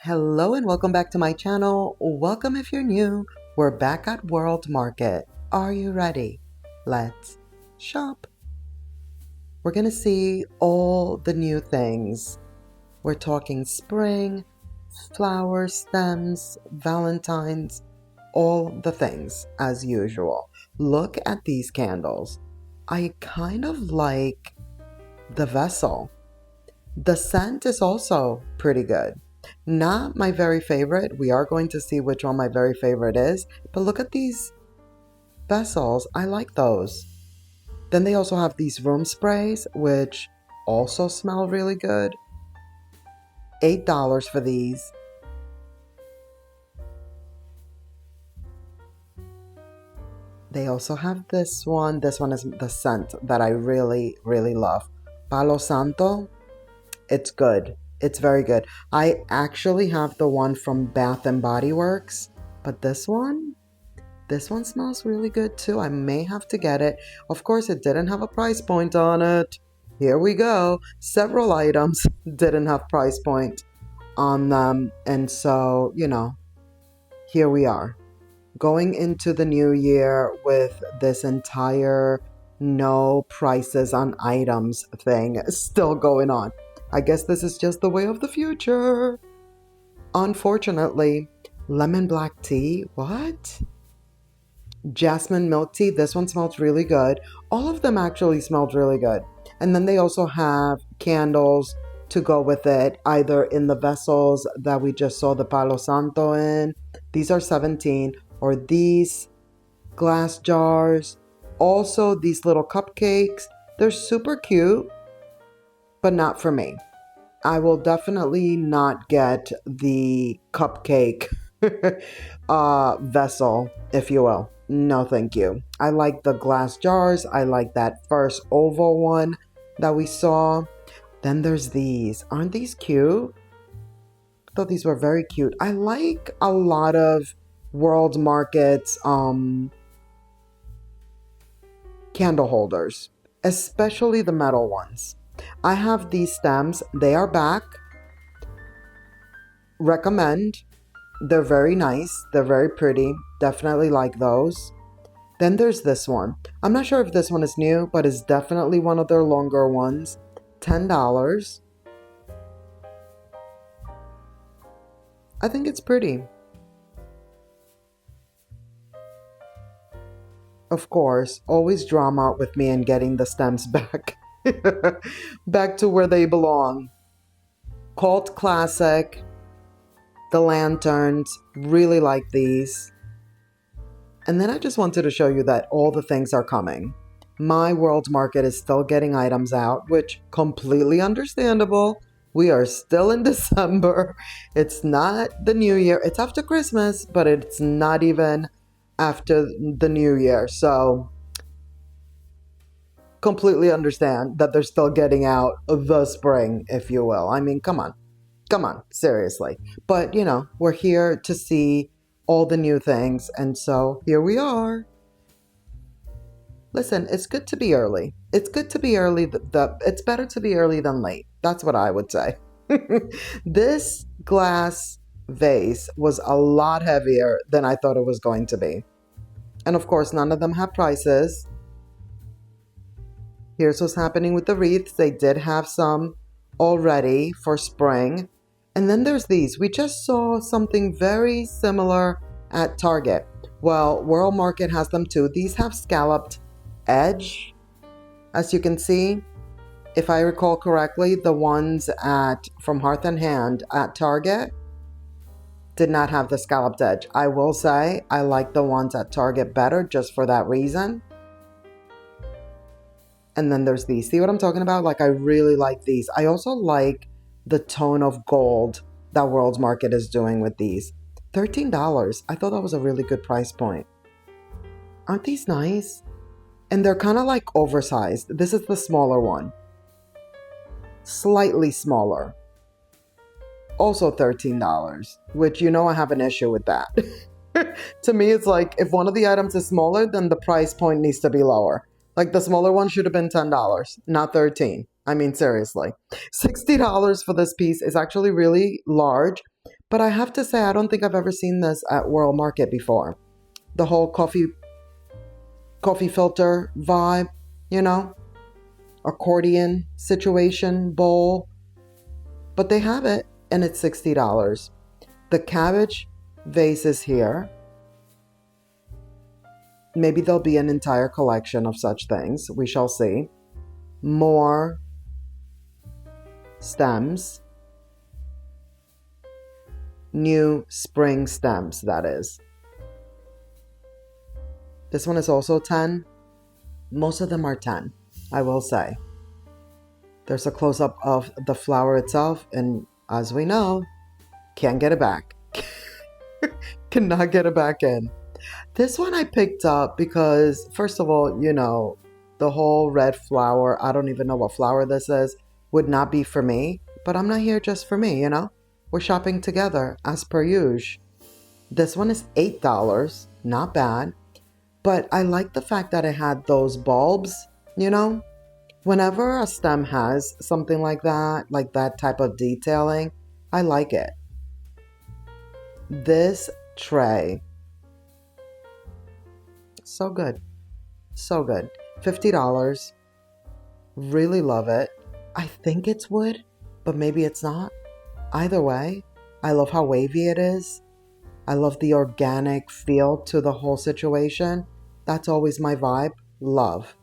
Hello and welcome back to my channel. Welcome if you're new. We're back at World Market. Are you ready? Let's shop. We're gonna see all the new things. We're talking spring, flower stems, Valentines, all the things as usual. Look at these candles. I kind of like the vessel. The scent is also pretty good. Not my very favorite. We are going to see which one my very favorite is. But look at these vessels. I like those. Then they also have these room sprays, which also smell really good. $8 for these. They also have this one. This one is the scent that I really, really love. Palo Santo. It's good. It's very good. I actually have the one from Bath and Body Works, but this one smells really good too. I may have to get it. Of course, it didn't have a price point on it. Here we go. Several items didn't have price point on them. And so, here we are. Going into the new year with this entire no prices on items thing still going on. I guess this is just the way of the future. Unfortunately, lemon black tea, what? Jasmine milk tea, this one smells really good. All of them actually smelled really good. And then they also have candles to go with it, either in the vessels that we just saw the Palo Santo in. These are 17, or these glass jars. Also, these little cupcakes. They're super cute, but not for me. I will definitely not get the cupcake vessel, if you will. No, thank you. I like the glass jars. I like that first oval one that we saw. Then there's these. Aren't these cute? I thought these were very cute. I like a lot of World Market's candle holders, especially the metal ones. I have these stems. They are back. Recommend. They're very nice. They're very pretty. Definitely like those. Then there's this one. I'm not sure if this one is new, but it's definitely one of their longer ones. $10. I think it's pretty. Of course, always drama with me and getting the stems back. Back to where they belong. Cult classic. The lanterns. Really like these. And then I just wanted to show you that all the things are coming. My World Market is still getting items out, which completely understandable. We are still in December. It's not the new year. It's after Christmas, but it's not even after the new year. So completely understand that they're still getting out the spring, if you will. I mean, come on, seriously. But we're here to see all the new things, and so here we are. Listen, it's good to be early. It's good to be early. It's better to be early than late. That's what I would say. This glass vase was a lot heavier than I thought it was going to be. And of course, none of them have prices. Here's what's happening with the wreaths. They did have some already for spring. And then there's these. We just saw something very similar at Target. Well, World Market has them too. These have scalloped edge. As you can see, if I recall correctly, the ones from Hearth and Hand at Target did not have the scalloped edge. I will say I like the ones at Target better just for that reason. And then there's these. See what I'm talking about? Like, I really like these. I also like the tone of gold that World Market is doing with these. $13. I thought that was a really good price point. Aren't these nice? And they're kind of like oversized. This is the smaller one. Slightly smaller. Also $13, which I have an issue with that. To me, it's like if one of the items is smaller, then the price point needs to be lower. Like the smaller one should have been $10, not $13. I mean, seriously. $60 for this piece is actually really large, But I have to say, I don't think I've ever seen this at World Market before. The whole coffee filter vibe, you know, accordion situation, bowl. But they have it, and it's $60. The cabbage vase is here. Maybe there'll be an entire collection of such things. We shall see. More stems. New spring stems, that is. This one is also 10. Most of them are 10, I will say. There's a close-up of the flower itself, and as we know, can't get it back. Cannot get it back in. This one I picked up because, first of all, you know, the whole red flower, I don't even know what flower this is, would not be for me. But I'm not here just for me, you know? We're shopping together, as per usual. This one is $8, not bad. But I like the fact that it had those bulbs, you know? Whenever a stem has something like that type of detailing, I like it. This tray, so good. So good. $50. Really love it. I think it's wood, but maybe it's not. Either way, I love how wavy it is. I love the organic feel to the whole situation. That's always my vibe. Love.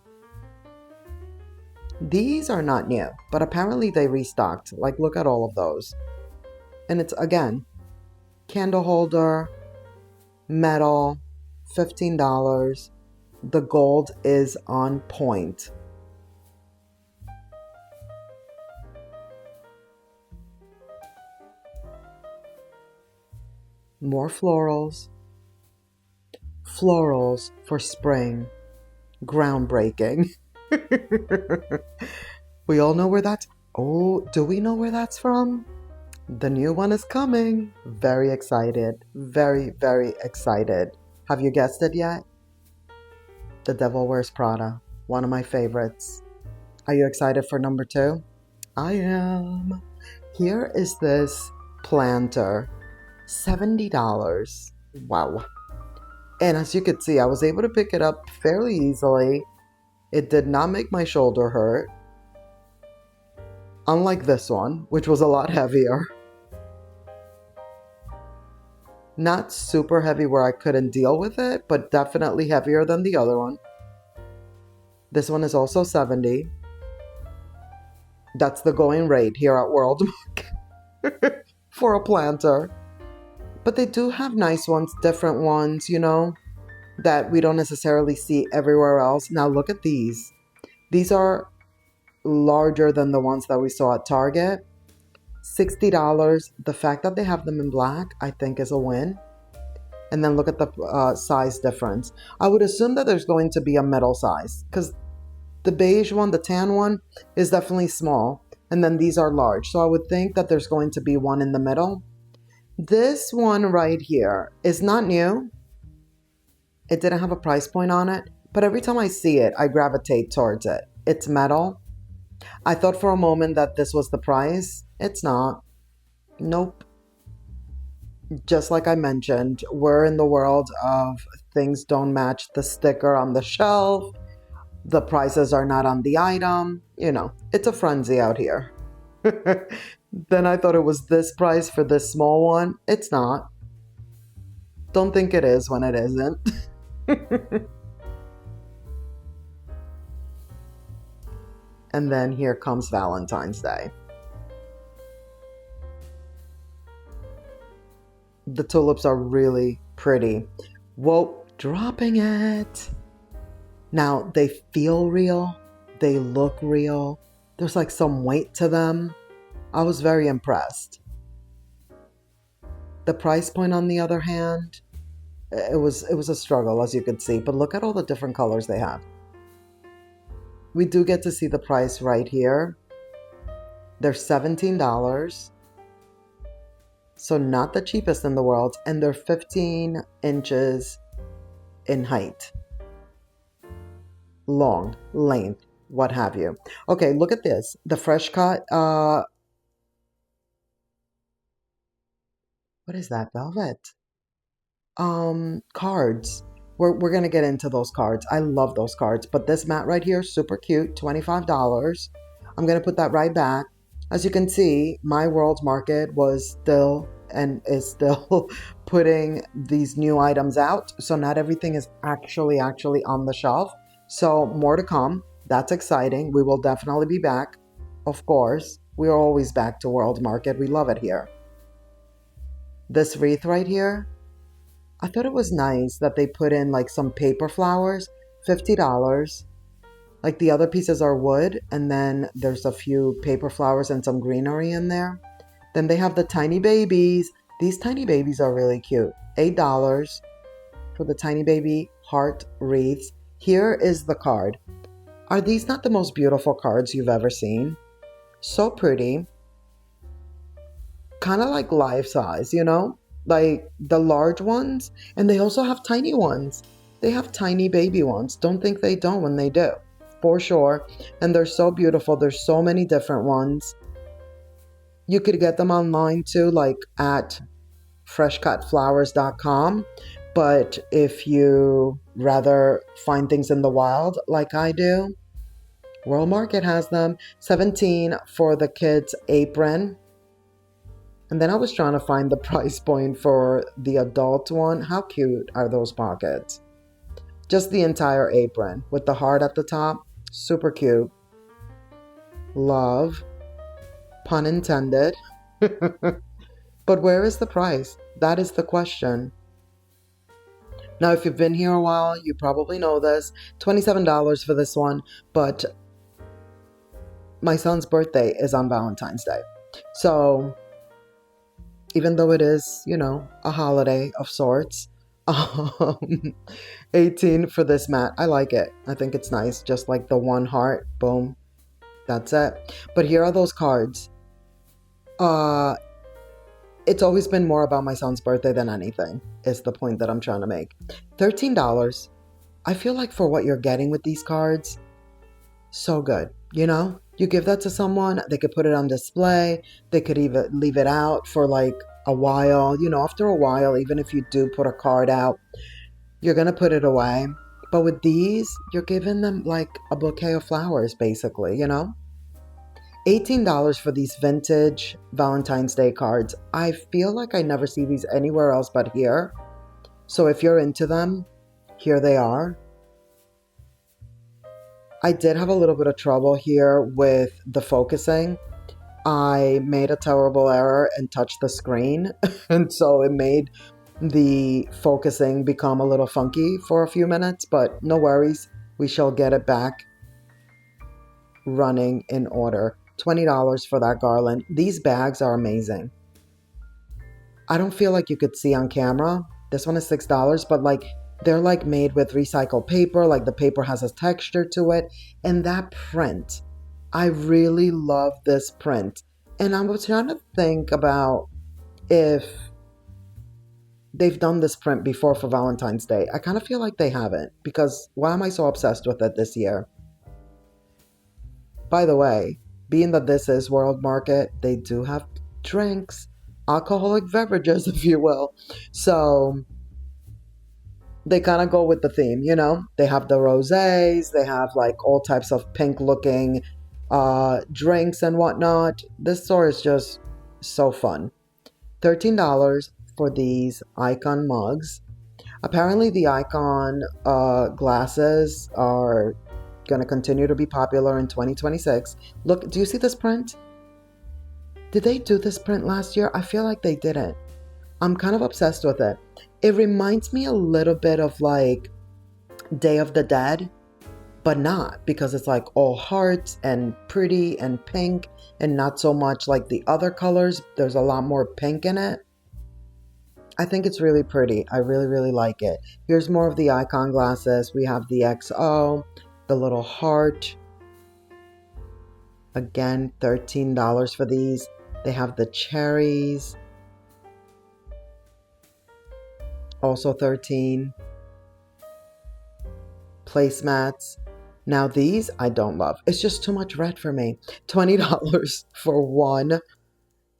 These are not new, but apparently they restocked. Like, look at all of those. And it's, again, candle holder, metal, $15. The gold is on point. More florals. Florals for spring. Groundbreaking. We all know where that's... Oh, do we know where that's from? The new one is coming. Very excited. Very, very excited. Have you guessed it yet? The Devil Wears Prada. One of my favorites. Are you excited for number 2? I am. Here is this planter. $70. Wow. And as you could see, I was able to pick it up fairly easily. It did not make my shoulder hurt. Unlike this one, which was a lot heavier. Not super heavy where I couldn't deal with it, but definitely heavier than the other one. This one is also 70. That's the going rate here at World Market for a planter. But they do have nice ones, different ones, you know, that we don't necessarily see everywhere else. Now look at these. These are larger than the ones that we saw at Target. $60. The fact that they have them in black, I think, is a win. And then look at the size difference. I would assume that there's going to be a middle size because the beige one, the tan one, is definitely small. And then these are large. So I would think that there's going to be one in the middle. This one right here is not new. It didn't have a price point on it. But every time I see it, I gravitate towards it. It's metal. I thought for a moment that this was the price. It's not. Nope. Just like I mentioned, we're in the world of things don't match the sticker on the shelf. The prices are not on the item. You know, it's a frenzy out here. Then I thought it was this price for this small one. It's not. Don't think it is when it isn't. And then here comes Valentine's Day. The tulips are really pretty. Whoa, dropping it. Now, they feel real. They look real. There's like some weight to them. I was very impressed. The price point, on the other hand, it was a struggle, as you could see. But look at all the different colors they have. We do get to see the price right here. They're $17. So not the cheapest in the world. And they're 15 inches in height. Long, length, what have you. Okay, look at this. The fresh cut what is that, velvet? Cards. We're gonna get into those cards. I love those cards, but this mat right here, super cute, $25. I'm gonna put that right back. As you can see, my world market was still and is still putting these new items out, so not everything is actually on the shelf. So more to come. That's exciting. We will definitely be back. Of course, we are always back to world market. We love it here. This wreath right here, I thought it was nice that they put in like some paper flowers, $50. Like the other pieces are wood, and then there's a few paper flowers and some greenery in there. Then they have the tiny babies. These tiny babies are really cute. $8 for the tiny baby heart wreaths. Here is the card. Are these not the most beautiful cards you've ever seen? So pretty. Kind of like life size, you know? Like the large ones, and they also have tiny ones. They have tiny baby ones. Don't think they don't when they do, for sure. And they're so beautiful. There's so many different ones. You could get them online too, like at freshcutflowers.com. But if you rather find things in the wild like I do, World Market has them. $17 for the kids' apron. And then I was trying to find the price point for the adult one. How cute are those pockets? Just the entire apron with the heart at the top. Super cute. Love. Pun intended. But where is the price? That is the question. Now, if you've been here a while, you probably know this. $27 for this one. But my son's birthday is on Valentine's Day. So even though it is, you know, a holiday of sorts, 18 for this mat. I like it. I think it's nice. Just like the one heart. Boom. That's it. But here are those cards. It's always been more about my son's birthday than anything, is the point that I'm trying to make. $13. I feel like for what you're getting with these cards, so good. You know? You give that to someone, they could put it on display. They could even leave it out for like a while. You know, after a while, even if you do put a card out, you're going to put it away. But with these, you're giving them like a bouquet of flowers, basically, you know? $18 for these vintage Valentine's Day cards. I feel like I never see these anywhere else but here. So if you're into them, here they are. I did have a little bit of trouble here with the focusing. I made a terrible error and touched the screen. And so it made the focusing become a little funky for a few minutes. But no worries. We shall get it back running in order. $20 for that garland. These bags are amazing. I don't feel like you could see on camera. This one is $6, but like they're like made with recycled paper. Like the paper has a texture to it. And that print, I really love this print. And I was trying to think about if they've done this print before for Valentine's Day. I kind of feel like they haven't, because why am I so obsessed with it this year? By the way, being that this is World Market, they do have drinks, alcoholic beverages, if you will. So they kind of go with the theme, you know? They have the rosés, they have like all types of pink looking drinks and whatnot. This store is just so fun. $13 for these icon mugs. Apparently the icon glasses are going to continue to be popular in 2026. Look, do you see this print? Did they do this print last year? I feel like they didn't. I'm kind of obsessed with it. It reminds me a little bit of like Day of the Dead, but not, because it's like all hearts and pretty and pink and not so much like the other colors. There's a lot more pink in it. I think it's really pretty. I really, really like it. Here's more of the icon glasses. We have the XO, the little heart. Again, $13 for these. They have the cherries. Also $13. Placemats. Now these I don't love. It's just too much red for me. $20 for one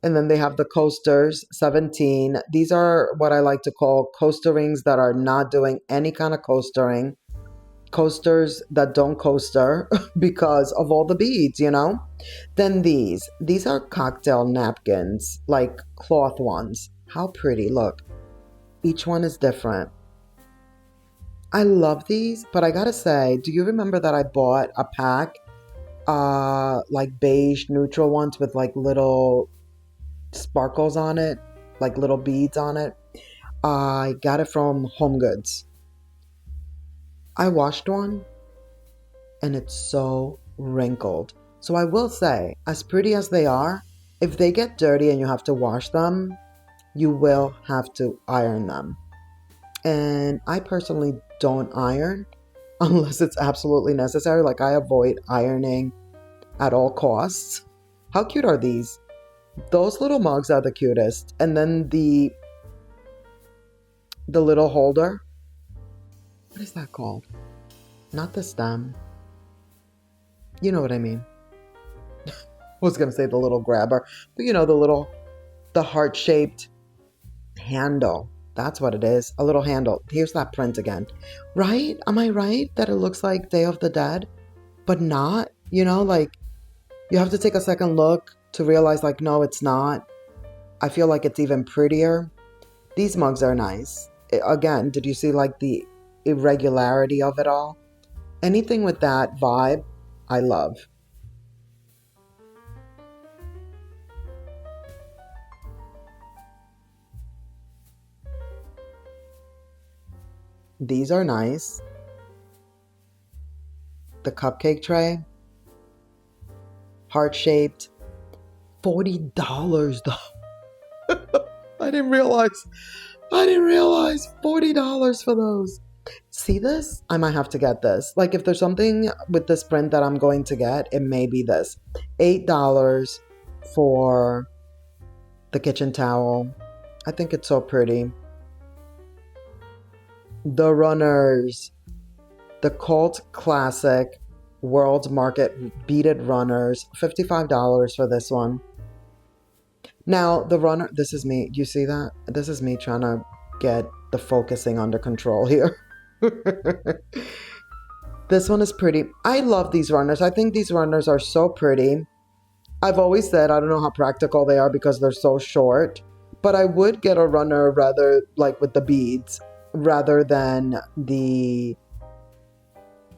And then they have the coasters, 17. These are what I like to call coasterings that are not doing any kind of coastering. Coasters that don't coaster because of all the beads, you know? Then these are cocktail napkins, like cloth ones. How pretty, look. Each one is different. I love these, but I gotta say, do you remember that I bought a pack, like beige neutral ones with like little sparkles on it, like little beads on it? I got it from HOMEGOODS. I washed one and it's so wrinkled. So I will say, as pretty as they are, if they get dirty and you have to wash them, you will have to iron them. And I personally don't iron unless it's absolutely necessary. Like I avoid ironing at all costs. How cute are these? Those little mugs are the cutest. And then the little holder. What is that called? Not the stem. You know what I mean. I was going to say the little grabber. But you know, the heart-shaped handle. That's what it is. A little handle. Here's that print again. Right? Am I right that it looks like Day of the Dead? But not? You know, like, you have to take a second look to realize, like, no, it's not. I feel like it's even prettier. These mugs are nice. Again, did you see, like, the irregularity of it all? Anything with that vibe, I love. These are nice. The cupcake tray. Heart-shaped. $40 though. I didn't realize $40 for those. See this? I might have to get this. Like if there's something with this print that I'm going to get, it may be this. $8 for the kitchen towel. I think it's so pretty. The runners. The cult classic World Market beaded runners. $55 for this one. Now the runner, this is me. You see that? This is me trying to get the focusing under control here. This one is pretty. I love these runners. I think these runners are so pretty. I've always said I don't know how practical they are because they're so short, but I would get a runner rather like with the beads rather than the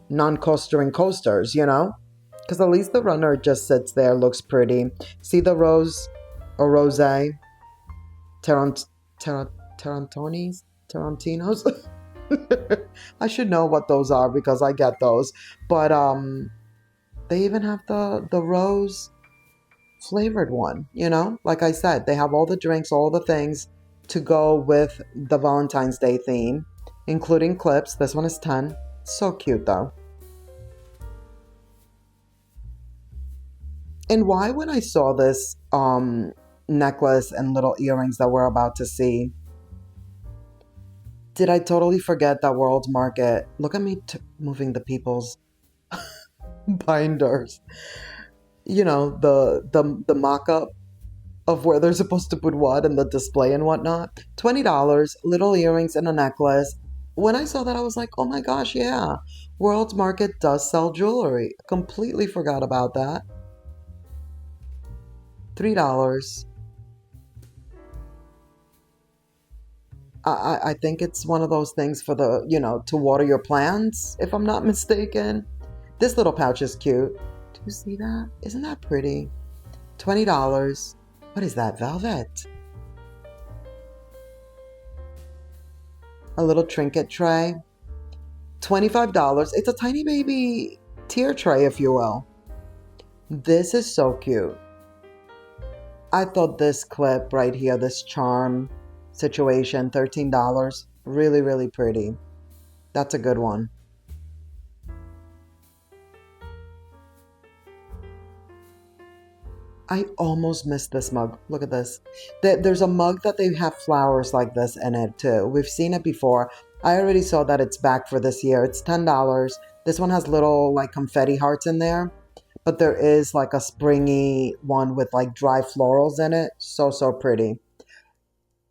non-coastering coasters, you know? Because at least the runner just sits there, looks pretty. See the rose or rosé? Tarantonis? Tarantinos? I should know what those are because I get those. But they even have the rose flavored one, you know? Like I said, they have all the drinks, all the things to go with the Valentine's Day theme, including clips. This one is 10. So cute though. And why when I saw this necklace and little earrings that we're about to see, did I totally forget that World Market? Look at me moving the people's binders. You know, the mock-up of where they're supposed to put what and the display and whatnot. $20, little earrings and a necklace. When I saw that, I was like, oh my gosh, yeah. World Market does sell jewelry. Completely forgot about that. $3. I think it's one of those things for the, you know, to water your plants, if I'm not mistaken. This little pouch is cute. Do you see that? Isn't that pretty? $20. What is that, velvet? A little trinket tray. $25. It's a tiny baby tear tray, if you will. This is so cute. I thought this clip right here, this charm situation, $13. Really, really pretty. That's a good one. I almost missed this mug. Look at this. There's a mug that they have flowers like this in it too. We've seen it before. I already saw that it's back for this year. It's $10. This one has little like confetti hearts in there. but there is like a springy one with like dry florals in it. So, so pretty.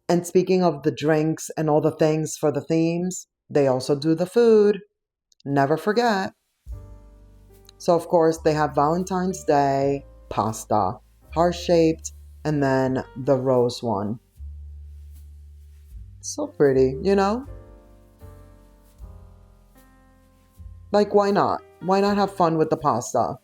And speaking of the drinks and all the things for the themes, they also do the food. Never forget. So, of course, they have Valentine's Day pasta, heart-shaped, and then the rose one. So pretty, you know? Like, why not? Why not have fun with the pasta?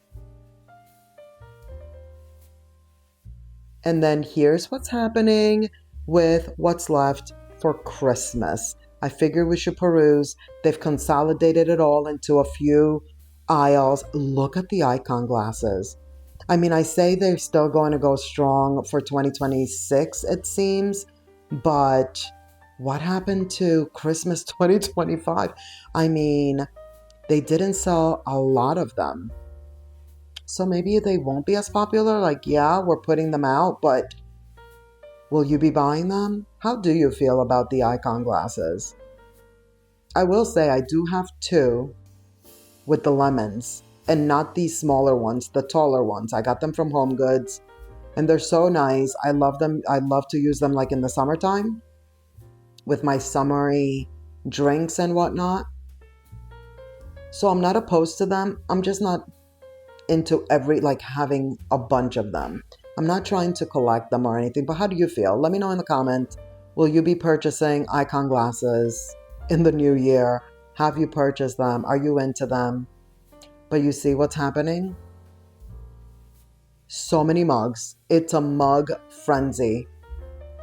And then here's what's happening with what's left for Christmas. I figure we should peruse. They've consolidated it all into a few aisles. Look at the icon glasses. I mean, I say they're still going to go strong for 2026, it seems, but what happened to Christmas 2025? I mean, they didn't sell a lot of them. So maybe they won't be as popular. Like, yeah, we're putting them out, but will you be buying them? How do you feel about the icon glasses? I will say I do have two with the lemons and not these smaller ones, the taller ones. I got them from HOMEGOODS and they're so nice. I love them. I love to use them like in the summertime with my summery drinks and whatnot. So I'm not opposed to them. I'm just not into like having a bunch of them. I'm not trying to collect them or anything, but how do you feel? Let me know in the comments. Will you be purchasing icon glasses in the new year? Have you purchased them? Are you into them? But you see what's happening? So many mugs. It's a mug frenzy.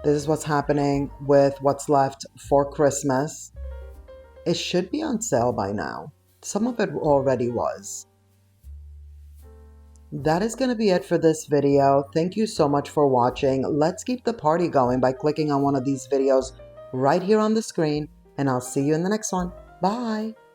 This is what's happening with what's left for Christmas. It should be on sale by now. Some of it already was. That is going to be it for this video. Thank you so much for watching. Let's keep the party going by clicking on one of these videos right here on the screen, and I'll see you in the next one. Bye!